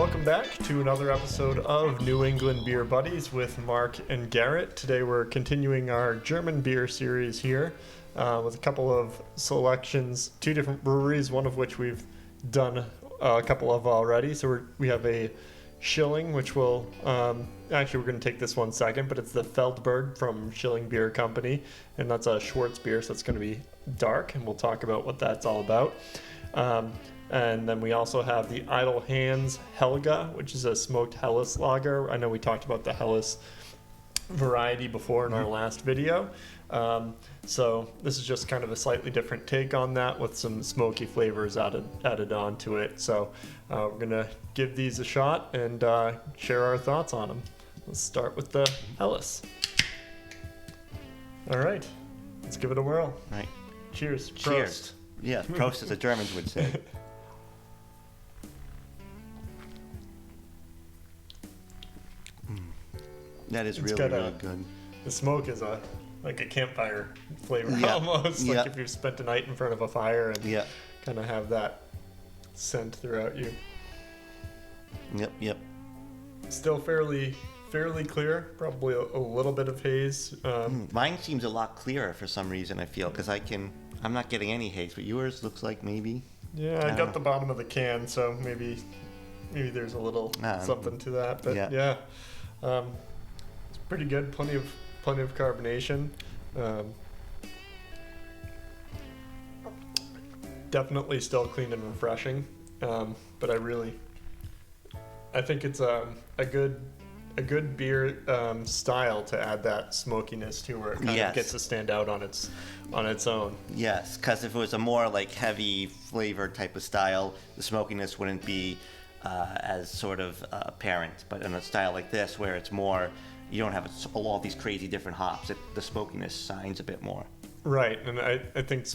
Welcome back to another episode of New England Beer Buddies with Mark and Garrett. Today we're continuing our German beer series here with a couple of selections, two different breweries, one of which we've done a couple of already. So we have a Schilling, which will, actually we're going to take this one second, but it's the Feldberg from Schilling Beer Company, and that's a Schwartz beer, so it's going to be dark, and we'll talk about what that's all about. And then we also have the Idle Hands Helga, which is a smoked Helles lager. I know we talked about the Helles variety before in our last video. So this is just kind of a slightly different take on that with some smoky flavors added onto it. So we're going to give these a shot and share our thoughts on them. Let's start with the Helles. All right, let's give it a whirl. Right. Cheers. Cheers. Prost. Yeah, Prost, as the Germans would say. That is It's really, got really good. The smoke is like a campfire flavor Yeah. almost. Yeah. Like if you've spent a night in front of a fire and Yeah. kind of have that scent throughout you. Yep. Still fairly clear. Probably a little bit of haze. Mine seems a lot clearer for some reason, I feel, because I'm not getting any haze, but yours looks like maybe. Yeah, I got the bottom of the can, so maybe there's a little something to that. But yeah, it's pretty good. Plenty of carbonation. Definitely still clean and refreshing. But I think it's a good beer style to add that smokiness to, where it kind of gets to stand out on its own. Yes, because if it was a more like heavy flavored type of style, the smokiness wouldn't be as sort of apparent. But in a style like this, where it's more, you don't have all these crazy different hops, the smokiness shines a bit more. Right, and I think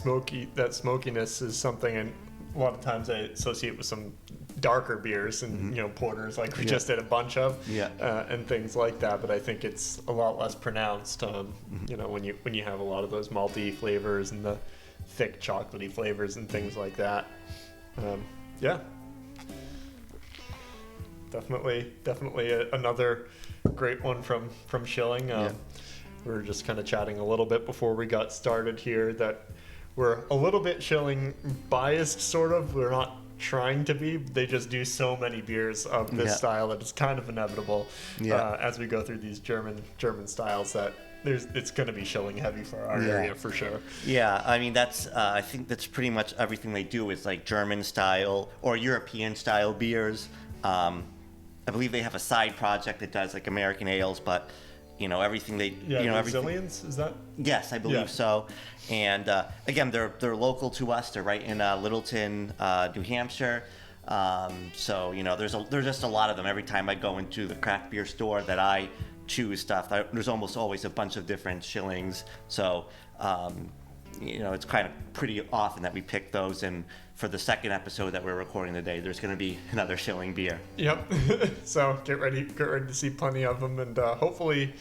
that smokiness is something, and a lot of times I associate with some darker beers and porters like we just did a bunch of, and things like that. But I think it's a lot less pronounced. When you have a lot of those malty flavors and the thick chocolatey flavors and things like that. Definitely another great one from Schilling. We were just kind of chatting a little bit before we got started here that we're a little bit Schilling biased, sort of. We're not trying to be. They just do so many beers of this style that it's kind of inevitable as we go through these German styles that it's going to be Schilling heavy for our area for sure. Yeah, I mean I think that's pretty much everything they do is like German style or European style beers. I believe they have a side project that does like American ales, but everything they Zillions, is that? Yes, I believe so. And again, they're local to us. They're right in Littleton, New Hampshire. So there's just a lot of them. Every time I go into the craft beer store that I choose stuff, there's almost always a bunch of different Schillings. So it's kind of pretty often that we pick those. And for the second episode that we're recording today, there's going to be another Schilling beer. Yep. So get ready to see plenty of them, and hopefully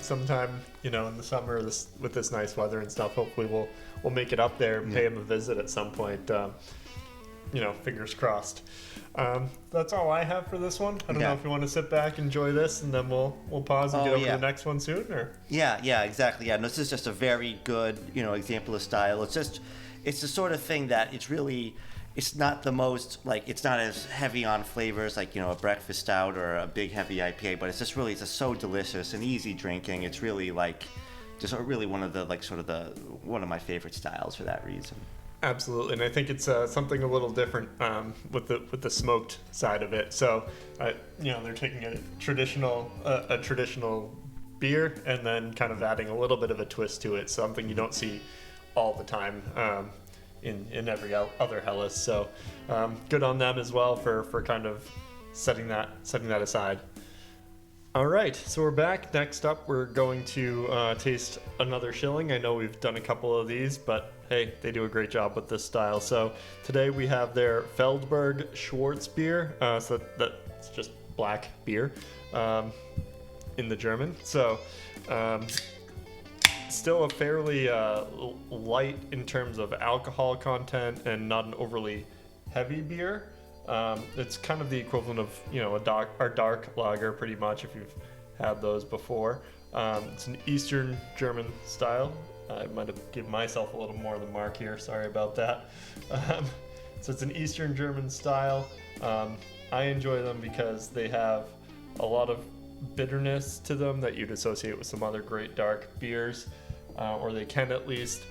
sometime in the summer with this nice weather and stuff, hopefully we'll make it up there and pay them a visit at some point. Fingers crossed. That's all I have for this one. I don't know if you want to sit back, enjoy this, and then we'll pause and get over to the next one soon, or? Yeah, exactly. Yeah, no, this is just a very good, example of style. It's the sort of thing that it's not the most, it's not as heavy on flavors like, a breakfast stout or a big heavy IPA, but it's just so delicious and easy drinking. It's really just really one of the, one of my favorite styles for that reason. Absolutely, and I think it's something a little different with the smoked side of it. So, they're taking a traditional beer and then kind of adding a little bit of a twist to it. Something you don't see all the time in every other Helles. So, good on them as well for kind of setting that aside. All right, so we're back. Next up, we're going to taste another Schilling. I know we've done a couple of these, but hey, they do a great job with this style. So today we have their Feldberg Schwartz beer. So that's just black beer in the German. So still a fairly light in terms of alcohol content and not an overly heavy beer. It's kind of the equivalent of our dark lager, pretty much, if you've had those before. It's an Eastern German style. I might have given myself a little more than Mark here. Sorry about that. So it's an Eastern German style. I enjoy them because they have a lot of bitterness to them that you'd associate with some other great dark beers, or they can at least,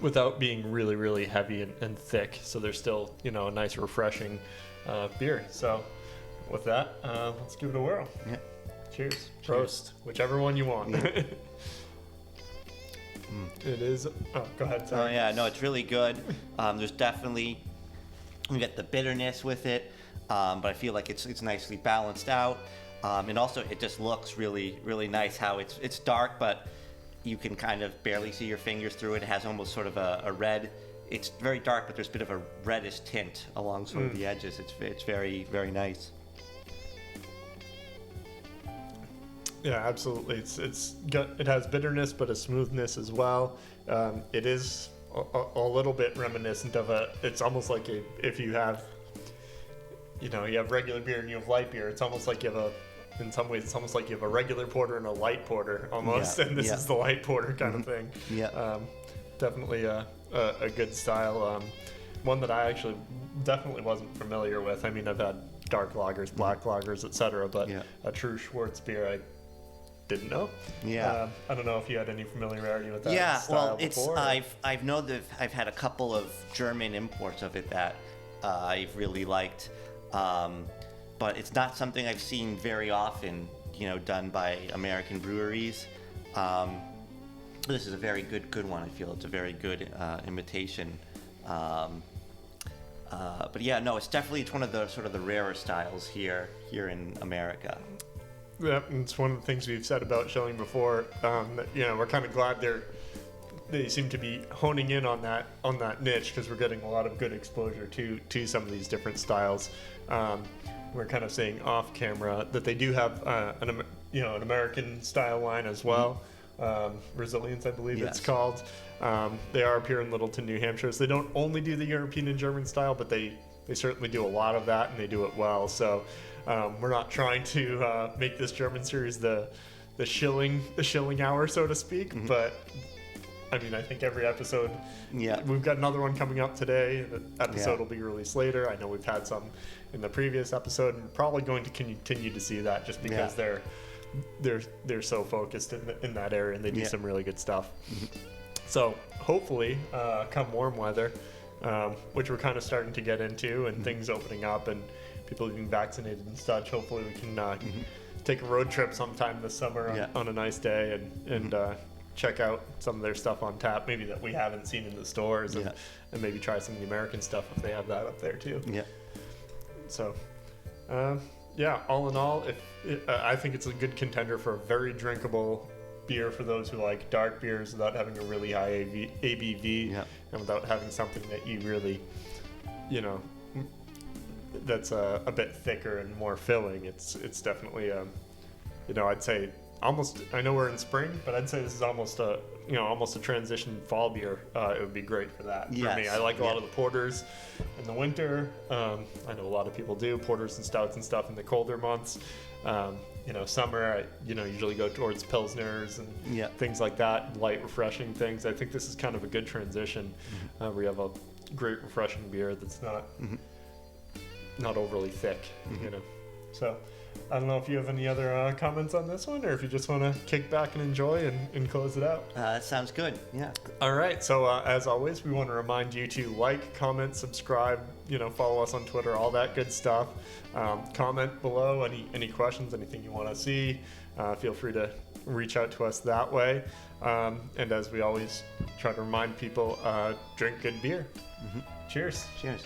without being really, really heavy and thick. So they're still, a nice, refreshing beer. So with that, let's give it a whirl. Yeah. Cheers. Prost. Whichever one you want. Yeah. It is. Oh, go ahead. Oh Sorry. yeah, no, it's really good. There's definitely, we get the bitterness with it, but I feel like it's nicely balanced out, and also it just looks really, really nice. How it's dark, but you can kind of barely see your fingers through it. It has almost sort of a red. It's very dark, but there's a bit of a reddish tint along sort of the edges. It's very, very nice. Yeah, absolutely. It has bitterness, but a smoothness as well. It is a little bit reminiscent of it's almost like if you have, you have regular beer and you have light beer. It's almost like in some ways, it's almost like you have a regular porter and a light porter almost, Yeah, and this is the light porter kind of thing. Yeah. Definitely a good style. One that I actually definitely wasn't familiar with. I mean, I've had dark lagers, black lagers, etc., but a true Schwartz beer I didn't know. Yeah. I don't know if you had any familiarity with that. Yeah, style well, it's before, I've known that I've had a couple of German imports of it that I've really liked, but it's not something I've seen very often, done by American breweries. This is a very good one. I feel it's a very good imitation. But yeah, no, it's one of the sort of the rarer styles here in America. Yeah, and it's one of the things we've said about Schilling before. That, we're kind of glad they seem to be honing in on that niche, because we're getting a lot of good exposure to some of these different styles. We're kind of saying off camera that they do have an American style line as well. Resilience, I believe it's called. They are up here in Littleton, New Hampshire. So they don't only do the European and German style, but they certainly do a lot of that, and they do it well. So we're not trying to make this German series the Schilling hour, so to speak. But I mean, I think every episode. Yeah. We've got another one coming up today. The episode will be released later. I know we've had some in the previous episode, and we're probably going to continue to see that just because they're so focused in that area, and they do some really good stuff. So hopefully, come warm weather, which we're kind of starting to get into, and things opening up and people being vaccinated and such, hopefully we can take a road trip sometime this summer on a nice day and check out some of their stuff on tap, maybe that we haven't seen in the stores, and maybe try some of the American stuff if they have that up there too. Yeah. So, all in all, I think it's a good contender for a very drinkable beer for those who like dark beers without having a really high ABV and without having something that you really, that's a bit thicker and more filling. It's definitely I'd say almost, I know we're in spring, but I'd say this is almost a transition fall beer. It would be great for that. For me, I like a lot of the porters in the winter. I know a lot of people do porters and stouts and stuff in the colder months. Summer, I usually go towards pilsners and things like that, light, refreshing things. I think this is kind of a good transition. We have a great, refreshing beer that's not overly thick, So, I don't know if you have any other comments on this one, or if you just want to kick back and enjoy and close it out. That sounds good. Yeah. All right. So as always, we want to remind you to like, comment, subscribe. Follow us on Twitter, all that good stuff. Comment below any questions, anything you want to see. Feel free to reach out to us that way. And as we always try to remind people, drink good beer. Cheers. Cheers.